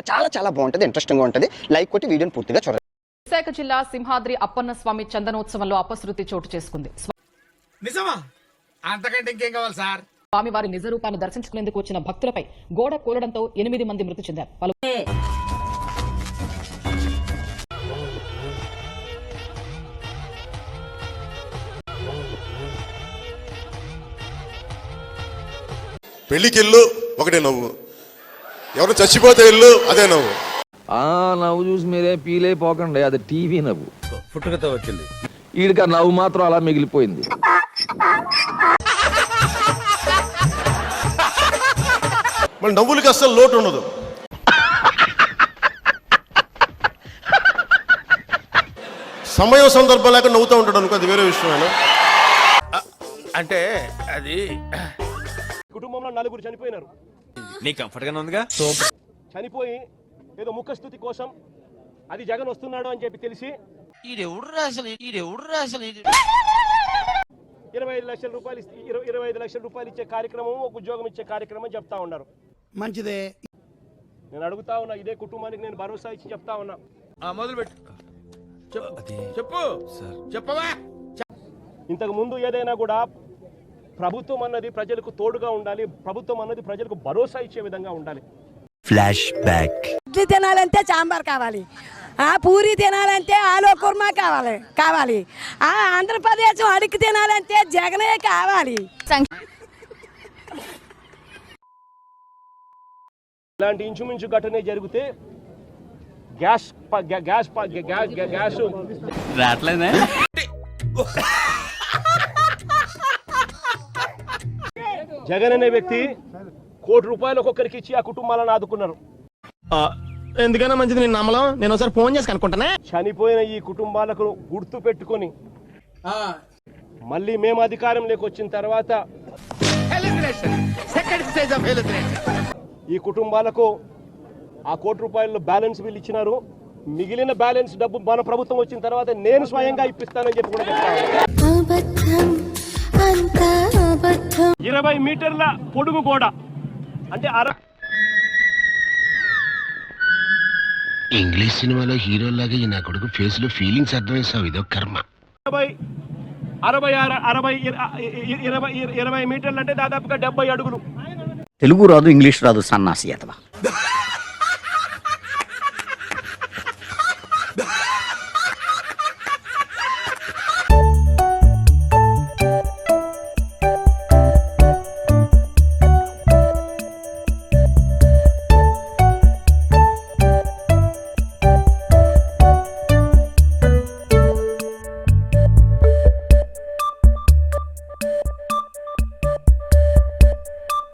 చాలా చాలా బాగుంటుంది, ఇంట్రెస్టింగ్గా ఉంటుంది. లైక్ కొట్టి వీడియోని పూర్తిగా చూడండి. విశాఖ జిల్లా సింహాద్రి అప్పన్న స్వామి చందనోత్సవంలో అపశృతి చోటు చేసుకుంది. నిజమా? అంతకంటే ఇంకేం కావాలి సార్? స్వామివారి నిజ రూపాన్ని దర్శించుకునేందుకు వచ్చిన భక్తులపై గోడ కూలడంతో 8 మంది మృతి చెందారు. పెళ్లికి ఇల్లు ఒకటే నవ్వు, ఎవరు చచ్చిపోతే ఇల్లు అదే నవ్వు. ఆ నవ్వు చూసి మీరే పీలైపోకండి, అది టీవీ నవ్వు, పుట్టుకతో వచ్చింది. వీడికి ఆ నవ్వు మాత్రం అలా మిగిలిపోయింది. మళ్ళీ నవ్వులకి అస్సలు లోటు ఉండదు. సమయం సందర్భం లేక నవ్వుతూ ఉంటాడు అనుకో, అది వేరే విషయమేనా? అంటే అది కుటుంబంలో 4 చనిపోయినారు. నీ కంఫర్ట్ గానే ఉందిగా. చనిపోయి ఏదో ముఖస్థుతి కోసం అది జగన్ వస్తున్నాడు అని చెప్పి తెలిసి 25 లక్షల రూపాయలు 25 లక్షల రూపాయలు ఇచ్చే కార్యక్రమం, ఒక ఉద్యోగం ఇచ్చే కార్యక్రమం చెప్తా ఉన్నారు. మంచిదే. నేను అడుగుతా ఉన్నా, ఇదే కుటుంబానికి నేను భరోసా ఇచ్చి చెప్తా ఉన్నా. మొదలు పెట్టు, చెప్పు చెప్పవా. ఇంతకు ముందు ఏదైనా కూడా ప్రభుత్వం అన్నది ప్రజలకు తోడుగా ఉండాలి, ప్రభుత్వం అన్నది ప్రజలకు భరోసా ఇచ్చే విధంగా ఉండాలి. Flash back. ఇడ్లీ తినాలంటే సాంబార్ కావాలి, పూరి తినాలంటే ఆలు కుర్మా కావాలి, ఆంధ్రప్రదేశ్ అడిగి తినాలంటే జగనే కావాలి. ఇలాంటి ఇంచుమించు ఘటనే జరిగితే గ్యాస్ రాట్లేదా? జగన్ అనే వ్యక్తి ₹1 కోటి ఒక్కొక్కరికి ఇచ్చి ఆ కుటుంబాలను ఆదుకున్నారు. ఎందుకైనా మంచిది, నేను నమ్మలం. నేను ఒకసారి ఫోన్ చేసి కనుక్కుంటానే. చనిపోయిన ఈ కుటుంబాలకు గుర్తు పెట్టుకొని మళ్ళీ మేము అధికారంలోకి వచ్చిన తర్వాత ఈ కుటుంబాలకు ఆ ₹1 కోటి బ్యాలెన్స్ బిల్ ఇచ్చినారు. మిగిలిన బ్యాలెన్స్ డబ్బు మన ప్రభుత్వం వచ్చిన తర్వాత నేను స్వయంగా ఇప్పిస్తానని చెప్పి కూడా చెప్తాను. 20 మీటర్ల పొడుగు గోడ అంటే ఇంగ్లీష్ సినిమాలో హీరోలాగా ఈ నా కొడుకు ఫేస్ లో ఫీలింగ్స్ అర్థమేసావు, ఇదో కర్మ. 20 మీటర్లు అంటే దాదాపుగా 70 అడుగులు. తెలుగు రాదు, ఇంగ్లీష్ రాదు, సన్నాసి అతవా.